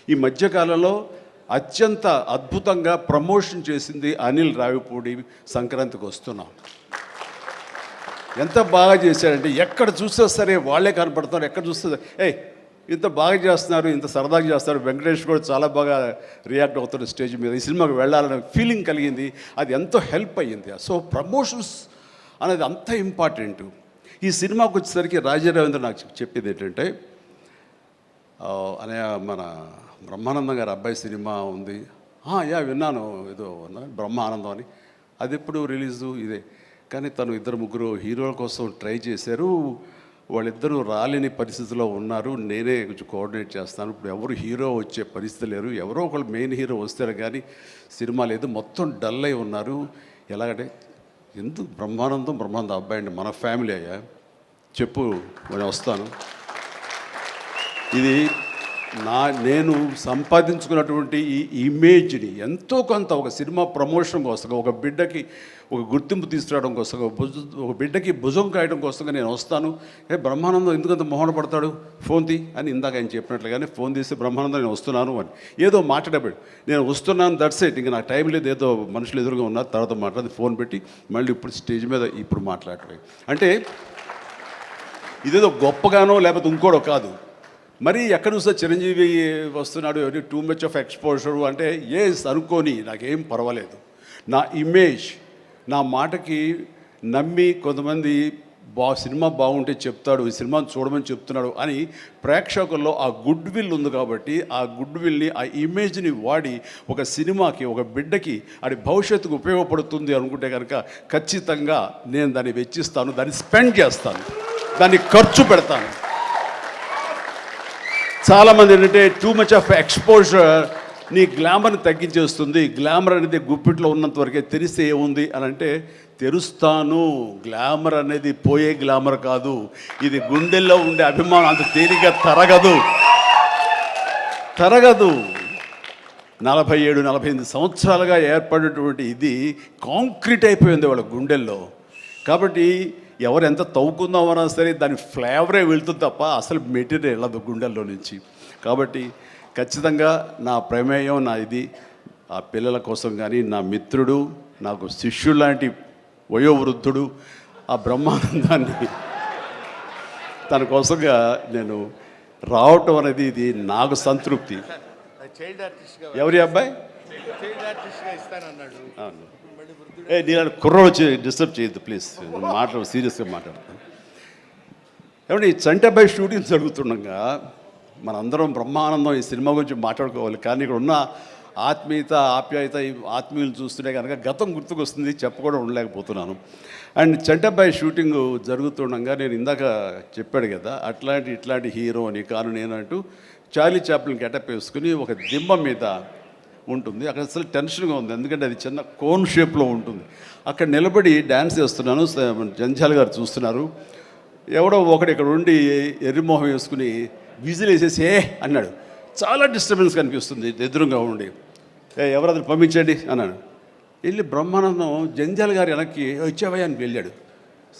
ఈ మధ్యకాలంలో అత్యంత అద్భుతంగా ప్రమోషన్ చేసింది అనిల్ రావిపూడి. సంక్రాంతికి వస్తున్నాం. ఎంత బాగా చేశారంటే ఎక్కడ చూస్తే సరే వాళ్ళే కనపడుతున్నారు. ఎక్కడ చూస్తే ఇంత బాగా చేస్తున్నారు, ఇంత సరదాగా చేస్తారు. వెంకటేష్ కూడా చాలా బాగా రియాక్ట్ అవుతారు స్టేజ్ మీద. ఈ సినిమాకి వెళ్ళాలనే ఫీలింగ్ కలిగింది. అది ఎంతో హెల్ప్ అయ్యింది. సో ప్రమోషన్స్ అనేది అంత ఇంపార్టెంట్. ఈ సినిమాకి వచ్చేసరికి రాజా రవీంద్ర నాకు చెప్పేది ఏంటంటే, అనే మన బ్రహ్మానందం గారి అబ్బాయి సినిమా ఉంది. విన్నాను, ఏదో బ్రహ్మానందం అని. అది ఎప్పుడు రిలీజు ఇదే. కానీ తను 2-3 హీరోల కోసం ట్రై చేశారు. వాళ్ళిద్దరూ రాలేని పరిస్థితిలో ఉన్నారు. నేనే కొంచెం కోఆర్డినేట్ చేస్తాను. ఇప్పుడు ఎవరు హీరో వచ్చే పరిస్థితి లేరు. ఎవరో ఒకళ్ళు మెయిన్ హీరో వస్తారు కానీ సినిమా లేదు. మొత్తం డల్ అయి ఉన్నారు. ఎలాగంటే ఎందుకు బ్రహ్మానందం అబ్బాయి అండి, మన ఫ్యామిలీ అయ్యా, చెప్పు నేను వస్తాను. ఇది నేను సంపాదించుకున్నటువంటి ఈ ఇమేజ్ని ఎంతో కొంత ఒక సినిమా ప్రమోషన్ కోసం, ఒక బిడ్డకి ఒక గుర్తింపు తీసుకురావడం కోసం, ఒక బిడ్డకి భుజం కాయడం కోసం నేను వస్తాను. బ్రహ్మానందం ఎందుకంత మొహన పడతాడు, ఫోన్ తీ అని ఇందాక ఆయన చెప్పినట్లుగానే ఫోన్ తీసి బ్రహ్మానందం నేను వస్తున్నాను అని ఏదో మాట్లాడబడి నేను వస్తున్నాను, దట్స్ ఇట్, ఇంకా నాకు టైం లేదు, ఏదో మనుషులు ఎదురుగా ఉన్నారు, తర్వాత మాట్లాడి ఫోన్ పెట్టి మళ్ళీ ఇప్పుడు స్టేజ్ మీద ఇప్పుడు మాట్లాడటం. అంటే ఇదేదో గొప్పగానో లేకపోతే ఇంకోడో కాదు. మరి ఎక్కడ చూస్తే చిరంజీవి వస్తున్నాడు, టూ మచ్ ఆఫ్ ఎక్స్పోజర్ అంటే అనుకోని నాకేం పర్వాలేదు. నా ఇమేజ్, నా మాటకి నమ్మి కొంతమంది సినిమా బాగుంటే చెప్తాడు, ఈ సినిమాని చూడమని చెప్తున్నాడు అని ప్రేక్షకుల్లో ఆ గుడ్ విల్ ఉంది. కాబట్టి ఆ గుడ్ విల్ని, ఆ ఇమేజ్ని వాడి ఒక సినిమాకి, ఒక బిడ్డకి అది భవిష్యత్తుకు ఉపయోగపడుతుంది అనుకుంటే కనుక ఖచ్చితంగా నేను దాన్ని వెచ్చిస్తాను, దాన్ని స్పెండ్ చేస్తాను, దాన్ని ఖర్చు పెడతాను. చాలామంది ఏంటంటే టూ మచ్ ఆఫ్ ఎక్స్పోజర్ నీ గ్లామర్ని తగ్గించేస్తుంది. గ్లామర్ అనేది గుప్పిట్లో ఉన్నంత వరకే, తెలిస్తే ఏముంది అని అంటే తెరుస్తాను. గ్లామర్ అనేది పోయే గ్లామర్ కాదు, ఇది గుండెల్లో ఉండే అభిమానం అంత తేలిగ్గా తరగదు. 47-48 సంవత్సరాలుగా ఏర్పడినటువంటి ఇది కాంక్రీట్ అయిపోయింది వాళ్ళ గుండెల్లో. కాబట్టి ఎవరు ఎంత తవ్వుకుందామన్నా సరే దాని ఫ్లేవరే వెళ్తుంది తప్ప అసలు మెటీరియల్ వెళ్ళదు గుండెల్లో నుంచి. కాబట్టి ఖచ్చితంగా నా ప్రమేయం, నా ఇది ఆ పిల్లల కోసం కానీ, నా మిత్రుడు, నాకు శిష్యుడు లాంటి వయోవృద్ధుడు ఆ బ్రహ్మానందాన్ని తన కోసంగా నేను రావటం అనేది ఇది నాకు సంతృప్తి. ఎవరి అబ్బాయి నేను కుర్రోడు వచ్చి డిస్టర్బ్ చేయొద్దు ప్లీజ్, సీరియస్గా మాట్లాడతాను. ఏమంటే ఈ చంటబ్బాయి షూటింగ్ జరుగుతుండగా మనందరం బ్రహ్మానందం ఈ సినిమా గురించి మాట్లాడుకోవాలి. కానీ ఇక్కడ ఉన్న ఆత్మీయత, ఆప్యాయత, ఆత్మీయులు చూస్తుంటే కనుక గతం గుర్తుకొస్తుంది, చెప్పకుండా ఉండలేకపోతున్నాను. అండ్ చంటబ్బాయి షూటింగ్ జరుగుతుండగా నేను ఇందాక చెప్పాడు కదా, ఇట్లాంటి హీరో అని కాను నేనంటూ చార్లీ చాప్లిన్ గెటప్ వేసుకుని ఒక దిమ్మ మీద ఉంటుంది. అక్కడ అసలు టెన్షన్గా ఉంది, ఎందుకంటే అది చిన్న కోన్ షేప్లో ఉంటుంది. అక్కడ నిలబడి డ్యాన్స్ చేస్తున్నాను, జంజాల్ గారు చూస్తున్నారు. ఎవడో ఒకడు ఇక్కడ ఉండి ఎర్రిమోహం వేసుకుని విజిల్ వేసేసి అన్నాడు. చాలా డిస్టర్బెన్స్ కనిపిస్తుంది ఎదురుగా ఉండి. ఎవరది పంపించండి అన్నాడు. వెళ్ళి బ్రహ్మానందం జంజాల్ గారు వెనక్కి వచ్చావయ్యా అని వెళ్ళాడు.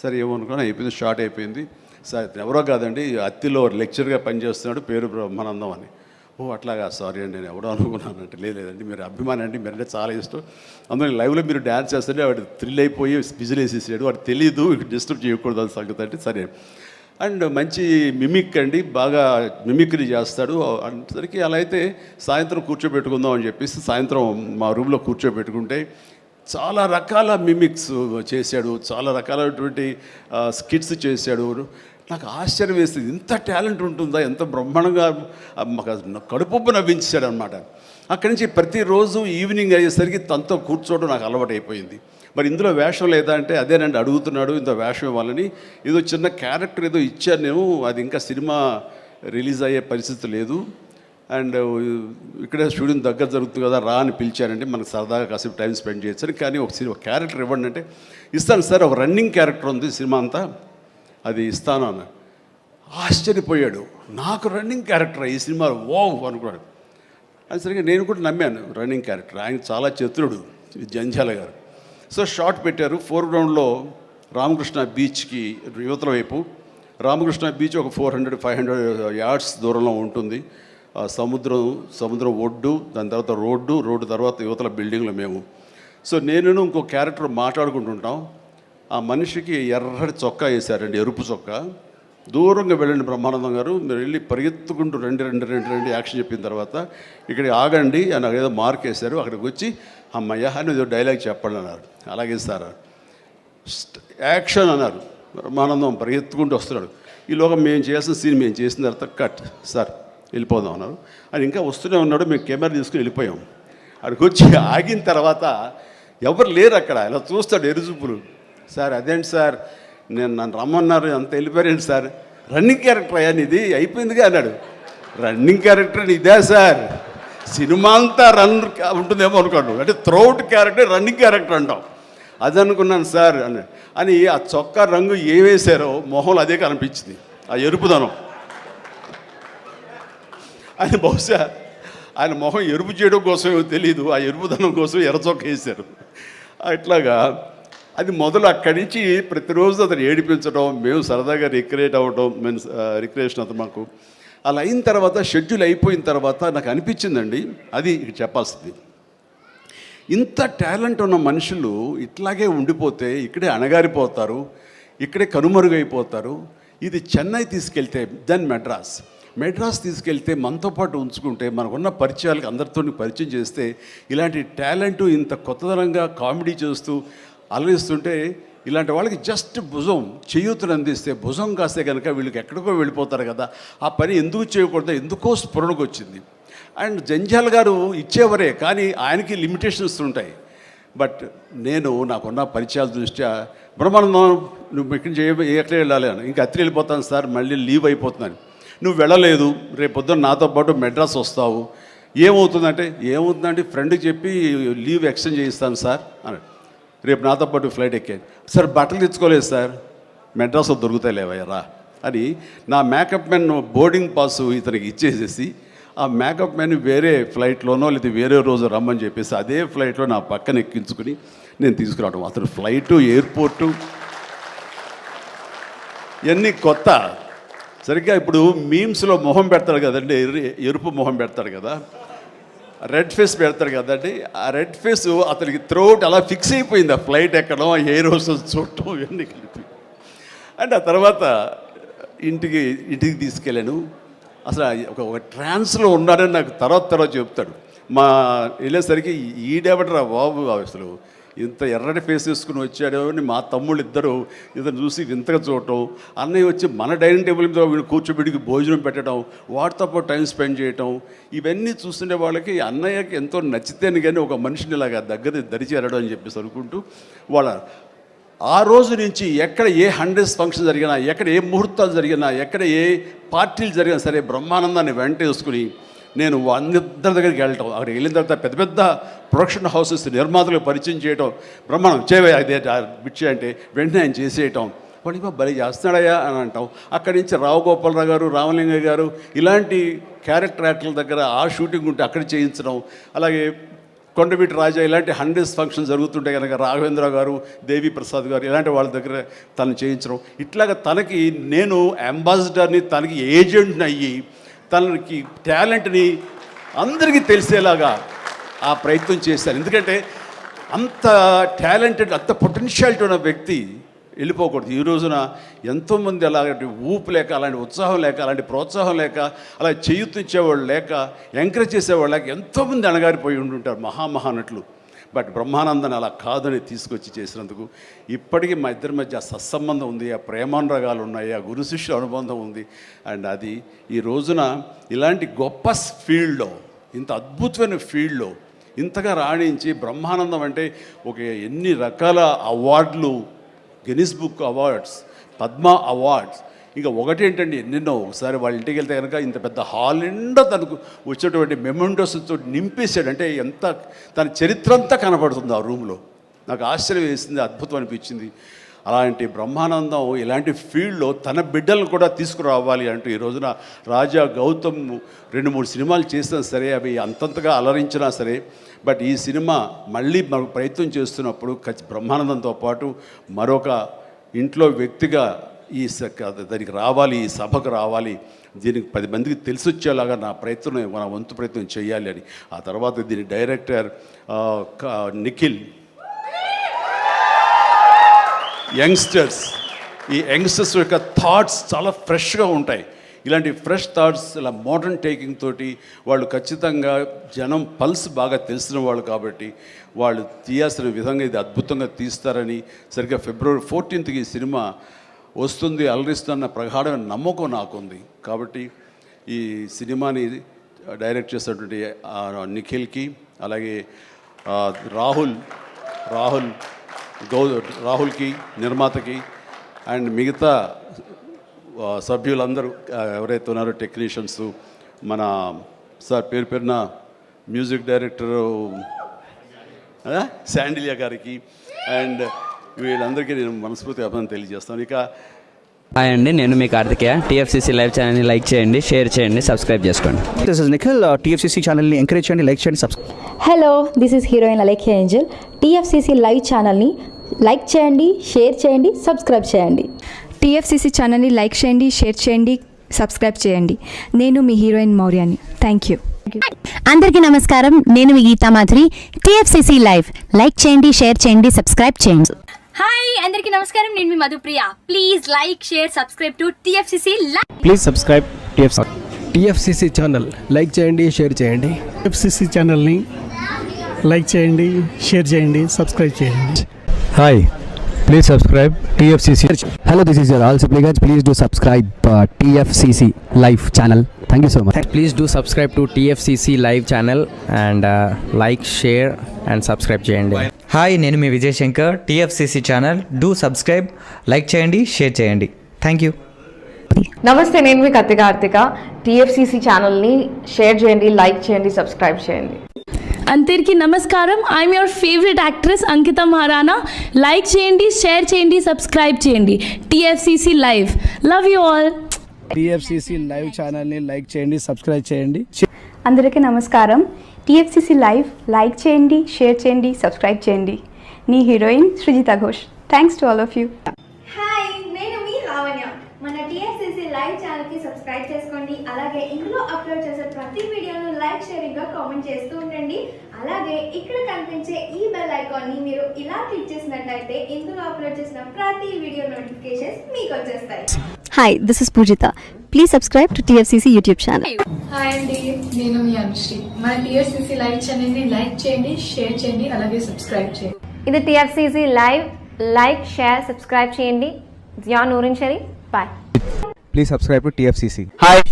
సరే ఏమనుకున్నా, అయిపోయింది, షార్ట్ అయిపోయింది. సరే ఎవరో కాదండి, అత్తిలో లెక్చర్గా పనిచేస్తున్నాడు, పేరు బ్రహ్మానందం అని. అట్లాగా, సారీ అండి నేను ఎవడో అనుకున్నానంటే. లేదండి మీరు అభిమాని అండి, మీరంటే చాలా ఇష్టం, అందులో లైవ్లో మీరు డ్యాన్స్ చేస్తుంటే వాడు థ్రిల్ అయిపోయి విజిల్ వేసేసాడు, వాడు తెలీదు డిస్టర్బ్ చేయకూడదు అని సంగతి అంటే సరే. అండ్ మంచి మిమిక్ అండి, బాగా మిమిక్రీ చేస్తాడు. అందరికీ అలా అయితే సాయంత్రం కూర్చోబెట్టుకుందాం అని చెప్పేసి సాయంత్రం మా రూమ్లో కూర్చోబెట్టుకుంటే చాలా రకాల మిమిక్స్ చేశాడు, చాలా రకాలైనటువంటి స్కిట్స్ చేశాడు. నాకు ఆశ్చర్యం వేస్తుంది, ఇంత టాలెంట్ ఉంటుందా, ఎంత బ్రహ్మాండంగా కడుపుబ్బు నవ్వించాడు అనమాట. అక్కడి నుంచి ప్రతిరోజు ఈవినింగ్ అయ్యేసరికి తనతో కూర్చోవడం నాకు అలవాటు అయిపోయింది. మరి ఇందులో వేషం లేదా అంటే అదేనండి అడుగుతున్నాడు, ఇంత వేషం ఇవ్వాలని. ఏదో చిన్న క్యారెక్టర్ ఏదో ఇచ్చాను నేను, అది ఇంకా సినిమా రిలీజ్ అయ్యే పరిస్థితి లేదు. అండ్ ఇక్కడే షూటింగ్ దగ్గర జరుగుతుంది కదా, రా అని పిలిచానంటే మనకు సరదాగా కాసేపు టైం స్పెండ్ చేయొచ్చు. కానీ ఒక క్యారెక్టర్ ఇవ్వండి అంటే ఇస్తాను సార్, ఒక రన్నింగ్ క్యారెక్టర్ ఉంది సినిమా అంతా, అది ఇస్తాను అన్న. ఆశ్చర్యపోయాడు, నాకు రన్నింగ్ క్యారెక్టర్ ఈ సినిమా అనుకున్నాడు. అది సరిగ్గా నేను కూడా నమ్మాను, రన్నింగ్ క్యారెక్టర్. ఆయన చాలా చతురుడు జంజాల గారు. సో షార్ట్ పెట్టారు. ఫోర్గ్రౌండ్లో రామకృష్ణ బీచ్కి యువతల వైపు, రామకృష్ణ బీచ్ ఒక 400-500 యార్డ్స్ దూరంలో ఉంటుంది. సముద్రం ఒడ్డు, దాని తర్వాత రోడ్డు తర్వాత యువతల బిల్డింగ్లు మేము. సో నేను ఇంకో క్యారెక్టర్ మాట్లాడుకుంటుంటాం. ఆ మనిషికి ఎర్రటి చొక్కా వేశారండి, ఎరుపు చొక్కా. దూరంగా వెళ్ళండి బ్రహ్మానందం గారు, మీరు వెళ్ళి పరిగెత్తుకుంటూ రెండు యాక్షన్ చెప్పిన తర్వాత ఇక్కడికి ఆగండి అని ఏదో మార్క్ వేశారు. అక్కడికి వచ్చి అమ్మయ్య అని ఏదో డైలాగ్ చెప్పండి అన్నారు. అలాగే సార్ యాక్షన్ అన్నారు. బ్రహ్మానందం పరిగెత్తుకుంటూ వస్తున్నాడు. ఈలోగా మేము చేసిన సీన్ మేము చేసిన తర్వాత కట్ సార్ వెళ్ళిపోదాం అన్నారు. అని ఇంకా వస్తూనే ఉన్నాడు. మేము కెమెరా తీసుకుని వెళ్ళిపోయాం. అక్కడికి వచ్చి ఆగిన తర్వాత ఎవరు లేరు అక్కడ. ఇలా చూస్తాడు ఎరుజుపులు. సార్ అదేంటి సార్ నన్ను రమ్మన్నారు, అంత వెళ్ళిపోయారండి సార్. రన్నింగ్ క్యారెక్టర్ అయ్యా ఇది అయిపోయిందిగా అన్నాడు. రన్నింగ్ క్యారెక్టర్ ఇదే సార్, సినిమా అంతా రన్ ఉంటుందేమో అనుకోండి, అంటే త్రౌట్ క్యారెక్టర్ రన్నింగ్ క్యారెక్టర్ అంటాం. అది అనుకున్నాను సార్ అని ఆ చొక్కా రంగు ఏ వేశారో మొహంలో అదే కనిపించింది, ఆ ఎరుపుదనం. ఆయన బహుశా ఆయన మొహం ఎరుపు చేయడం కోసమేమో తెలియదు, ఆ ఎరుపుదనం కోసం ఎర్ర చొక్క వేశారు. అట్లాగా అది మొదలు అక్కడి నుంచి ప్రతిరోజు అతను ఏడిపించడం, మేము సరదాగా రిక్రియేట్ అవ్వడం, రిక్రియేషన్ అతను మాకు. అలా అయిన తర్వాత షెడ్యూల్ అయిపోయిన తర్వాత నాకు అనిపించిందండి, అది ఇక్కడ చెప్పాల్సింది, ఇంత టాలెంట్ ఉన్న మనుషులు ఇట్లాగే ఉండిపోతే ఇక్కడే అణగారిపోతారు, ఇక్కడే కనుమరుగైపోతారు. ఇది చెన్నై తీసుకెళ్తే దెన్ మెడ్రాస్ తీసుకెళ్తే మనతో పాటు ఉంచుకుంటే మనకున్న పరిచయాలకు అందరితో పరిచయం చేస్తే ఇలాంటి టాలెంట్ ఇంత కొత్తదనంగా కామెడీ చేస్తూ అలరిస్తుంటే ఇలాంటి వాళ్ళకి జస్ట్ భుజం చేయూతను అందిస్తే, భుజం కాస్తే కనుక వీళ్ళకి ఎక్కడికో వెళ్ళిపోతారు కదా. ఆ పని ఎందుకు చేయకూడదు, ఎందుకో స్ఫురణకు వచ్చింది. అండ్ జంజాల్ గారు ఇచ్చేవరే, కానీ ఆయనకి లిమిటేషన్స్ ఉంటాయి. బట్ నేను నాకున్న పరిచయాల దృష్ట్యా బ్రహ్మానందం నువ్వు ఎక్కడ వెళ్ళాలి అని, ఇంకా అత్రి వెళ్ళిపోతాను సార్, మళ్ళీ లీవ్ అయిపోతున్నాను. నువ్వు వెళ్ళలేదు, రేపు పొద్దున్న నాతో పాటు మెడ్రాస్ వస్తావు, ఏమవుతుందంటే ఫ్రెండ్కి చెప్పి లీవ్ ఎక్స్టెండ్ చేయిస్తాను సార్ అని. రేపు నాతో పాటు ఫ్లైట్ ఎక్కాను సార్, బట్టలు తెచ్చుకోలేదు సార్, మెడ్రాస్లో దొరుకుతాయిలేవయ్యరా అని నా మేకప్ మ్యాన్ బోర్డింగ్ పాసు ఇతనికి ఇచ్చేసేసి ఆ మేకప్ మ్యాన్ వేరే ఫ్లైట్లోనో లేదా వేరే రోజు రమ్మని చెప్పేసి అదే ఫ్లైట్లో నా పక్కన ఎక్కించుకుని నేను తీసుకురావడం. అతను ఫ్లైటు, ఎయిర్పోర్టు ఇవన్నీ కొత్త. సరిగ్గా ఇప్పుడు మీమ్స్లో మొహం పెడతాడు కదండి, ఎరుపు మొహం పెడతాడు కదా, రెడ్ ఫేస్ పెడతారు కదండి. ఆ రెడ్ ఫేస్ అతనికి త్రోట్ అలా ఫిక్స్ అయిపోయింది. ఆ ఫ్లైట్ ఎక్కడం, ఆ ఎయిర్ హోస్టెస్ చూడటం ఇవన్నీ కలిపి. అండ్ ఆ తర్వాత ఇంటికి తీసుకెళ్ళాను. అసలు ఒక ట్రాన్స్లో ఉన్నాడని నాకు తర్వాత చెప్తాడు. వెళ్ళేసరికి ఈడెవడరా బాబు, అసలు ఇంత ఎర్రటి ఫేస్ వేసుకుని వచ్చాడో అని మా తమ్ముళ్ళు ఇద్దరు ఇతను చూసి వింతగా చూడటం. అన్నయ్య వచ్చి మన డైనింగ్ టేబుల్ మీద వీళ్ళు కూర్చోబెడికి భోజనం పెట్టడం, వాటితో పాటు టైం స్పెండ్ చేయటం, ఇవన్నీ చూస్తుండే వాళ్ళకి అన్నయ్యకి ఎంతో నచ్చితేనే కానీ ఒక మనిషిని ఇలాగా దగ్గర దరిచేరడం అని చెప్పేసి అనుకుంటూ వాళ్ళ ఆ రోజు నుంచి ఎక్కడ ఏ 100th ఫంక్షన్ జరిగినా, ఎక్కడ ఏ ముహూర్తాలు జరిగినా, ఎక్కడ ఏ పార్టీలు జరిగినా సరే బ్రహ్మానందాన్ని వెంట వేసుకుని నేను అందరి దగ్గరికి వెళ్ళటం. అక్కడికి వెళ్ళిన తర్వాత పెద్ద పెద్ద ప్రొడక్షన్ హౌసెస్ నిర్మాతలకు పరిచయం చేయటం, బ్రహ్మాండం చేవే అదే బిడ్చి అంటే వెంటనే ఆయన చేసేయటం. వాడికి భలే చేస్తున్నాడయ్యా అని అంటాం. అక్కడి నుంచి రావు గోపాలరావు గారు, రామలింగ గారు ఇలాంటి క్యారెక్టర్ యాక్టర్ల దగ్గర ఆ షూటింగ్ ఉంటే అక్కడ చేయించడం. అలాగే కొండవీటి రాజా ఇలాంటి 100th ఫంక్షన్ జరుగుతుంటే కనుక రాఘవేంద్ర గారు, దేవి ప్రసాద్ గారు ఇలాంటి వాళ్ళ దగ్గర తను చేయించడం. ఇట్లాగ తనకి నేను అంబాసిడర్ని, తనకి ఏజెంట్ని అయ్యి తనకి టాలెంట్ని అందరికీ తెలిసేలాగా ఆ ప్రయత్నం చేశాను. ఎందుకంటే అంత టాలెంటెడ్, అంత పొటెన్షియాలిటీ ఉన్న వ్యక్తి వెళ్ళిపోకూడదు. ఈ రోజున ఎంతోమంది అలాంటి ఊపు లేక, అలాంటి ఉత్సాహం లేక, అలాంటి ప్రోత్సాహం లేక, అలా చేయూతించేవాళ్ళు లేక, ఎంకరేజ్ చేసేవాళ్ళు లేక ఎంతోమంది అణగారిపోయి ఉంటుంటారు మహానటులు. బట్ బ్రహ్మానందాన్ని అలా కాదని తీసుకొచ్చి చేసినందుకు ఇప్పటికీ మా ఇద్దరి మధ్య సత్సంబంధం ఉంది, ఆ ప్రేమానురాగాలు ఉన్నాయి, ఆ గురు శిష్యుల అనుబంధం ఉంది. అండ్ అది ఈ రోజున ఇలాంటి గొప్ప ఫీల్డ్లో, ఇంత అద్భుతమైన ఫీల్డ్లో ఇంతగా రాణించి బ్రహ్మానందం అంటే ఒక ఎన్ని రకాల అవార్డులు, Guinness book awards, Padma awards, ఇంకా ఒకటేంటండి ఎన్నెన్నో. ఒకసారి వాళ్ళ ఇంటికి వెళ్తే కనుక ఇంత పెద్ద హాల్ నిండా తనకు వచ్చేటువంటి మెమెంటోస్తో నింపేశాడు. అంటే ఎంత తన చరిత్ర అంతా కనపడుతుంది ఆ రూమ్లో. నాకు ఆశ్చర్యం వేసింది, అద్భుతం అనిపించింది. అలాంటి బ్రహ్మానందం ఇలాంటి ఫీల్డ్లో తన బిడ్డలను కూడా తీసుకురావాలి అంటూ ఈ రోజున రాజా గౌతమ్ 2-3 సినిమాలు చేసినా సరే, అవి అంతంతగా అలరించినా సరే, బట్ ఈ సినిమా మళ్ళీ మనకు ప్రయత్నం చేస్తున్నప్పుడు బ్రహ్మానందంతో పాటు మరొక ఇంట్లో వ్యక్తిగా దానికి రావాలి, ఈ సభకు రావాలి, దీనికి 10 మందికి తెలిసొచ్చేలాగా నా వంతు ప్రయత్నం చేయాలి అని. ఆ తర్వాత దీని డైరెక్టర్ నిఖిల్, యంగ్స్టర్స్, ఈ యంగ్స్టర్స్ యొక్క థాట్స్ చాలా ఫ్రెష్గా ఉంటాయి. ఇలాంటి ఫ్రెష్ థాట్స్, ఇలా మోడర్న్ టేకింగ్ తోటి వాళ్ళు ఖచ్చితంగా జనం పల్స్ బాగా తెలిసిన వాళ్ళు కాబట్టి వాళ్ళు తీయాల్సిన విధంగా ఇది అద్భుతంగా తీస్తారని, సరిగ్గా February 14th ఈ సినిమా వస్తుంది, అలరిస్తున్న ప్రగాఢమైన నమ్మకం నాకుంది. కాబట్టి ఈ సినిమాని డైరెక్ట్ చేసినటువంటి నిఖిల్కి, అలాగే రాహుల్కి నిర్మాతకి అండ్ మిగతా సభ్యులందరూ ఎవరైతే ఉన్నారో టెక్నీషియన్స్, మన సార్ పేరున మ్యూజిక్ డైరెక్టరు శాండిలియా గారికి అండ్ వీళ్ళందరికీ నేను మనస్ఫూర్తిగా అభినందన తెలియజేస్తాను. ఇక హాయ్ అండి, నేను మీ కార్తికేయ. TFCC లైవ్ ఛానల్ని లైక్ చేయండి, షేర్ చేయండి, సబ్స్క్రైబ్ చేసుకోండి. This is Nikhil. TFCC ఛానల్ని ఎంకరేజ్ చేయండి, లైక్ చేయండి, subscribe. Hello, this is heroine Alekhya angel. TFCC live ఛానల్ని లైక్ చేయండి, షేర్ చేయండి, సబ్స్క్రైబ్ చేయండి. TFCC ఛానల్ని లైక్ చేయండి, షేర్ చేయండి, సబ్స్క్రైబ్ చేయండి. నేను మీ హీరోయిన్ మౌర్యాని. Thank you. అందరికీ నమస్కారం, నేను మీ Geetha Madhuri. TFCC live like చేయండి, షేర్ చేయండి, సబ్స్క్రైబ్ చేయండి. హాయ్ అందరికీ నమస్కారం, నేను మీ Madhupriya. Please like, share, subscribe to TFCC live. Please subscribe TFCC channel. Like చేయండి, షేర్ చేయండి. TFCC ఛానల్ని లైక్ చేయండి, షేర్ చేయండి, సబ్స్క్రైబ్ చేయండి. Hi, please subscribe TFCC. Hello, this is your all సిప్లిగన్స్. Please do subscribe TFCC live channel. Thank you so much. Please do subscribe to TFCC live channel and like, share and subscribe చేయండి. Hi, నేను మీ Vijay Shankar. TFCC channel do subscribe, like చేయండి, share చేయండి. Thank you. నమస్తే, నేను మీ Karthika. TFCC ఛానల్ని share చేయండి, like చేయండి, సబ్స్క్రైబ్ చేయండి. అందరికీ నమస్కారం. I'm your favourite actress Ankita Maharana. Like చేయండి, షేర్ చేయండి, సబ్స్క్రైబ్ చేయండి. TFCC live. Love you all. TFCC live ఛానల్ని లైక్ చేయండి, సబ్స్క్రైబ్ చేయండి. అందరికీ నమస్కారం. TFCC లైవ్ లైక్ చేయండి, షేర్ చేయండి, సబ్స్క్రైబ్ చేయండి. నీ heroine Srujitha Ghosh. Thanks to all of you. Hi, నేను మీ లావణ్య. మన TFCC లైవ్ ఛానల్కి సబ్స్క్రైబ్ చేసుకోండి. అలాగే ఇందులో అప్లోడ్ చేసే ప్రతి వీడియోను లైక్, షేరింగ్గా కామెంట్ చేస్తూ ఉండండి. అలాగే ఇక్కడ కనిపించే ఈ బెల్ ఐకాన్ని మీరు ఇలా క్లిక్ చేసినట్లయితే ఇందులో అప్లోడ్ చేసిన ప్రతి వీడియో నోటిఫికేషన్స్ మీకు వచ్చేస్తాయి. Hi, this is Poojitha. Please subscribe to TFCC YouTube channel. Hi అండి, నేను మీ అనుశ్రీ. మన TFCC లైవ్ ఛానల్ని లైక్ చేయండి, షేర్ చేయండి, అలాగే సబ్స్క్రైబ్ చేయండి. ఇది TFCC live. Like, share, subscribe చేయండి. Zia Noorin Shari. Bye. Please subscribe to TFCC. హాయ్,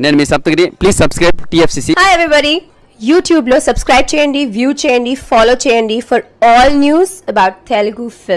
నేను మీ Saptagiri. Please subscribe TFCC. Hi everybody, యూట్యూబ్లో సబ్స్క్రైబ్ చేయండి, వ్యూ చేయండి, ఫాలో చేయండి for all news about Telugu film.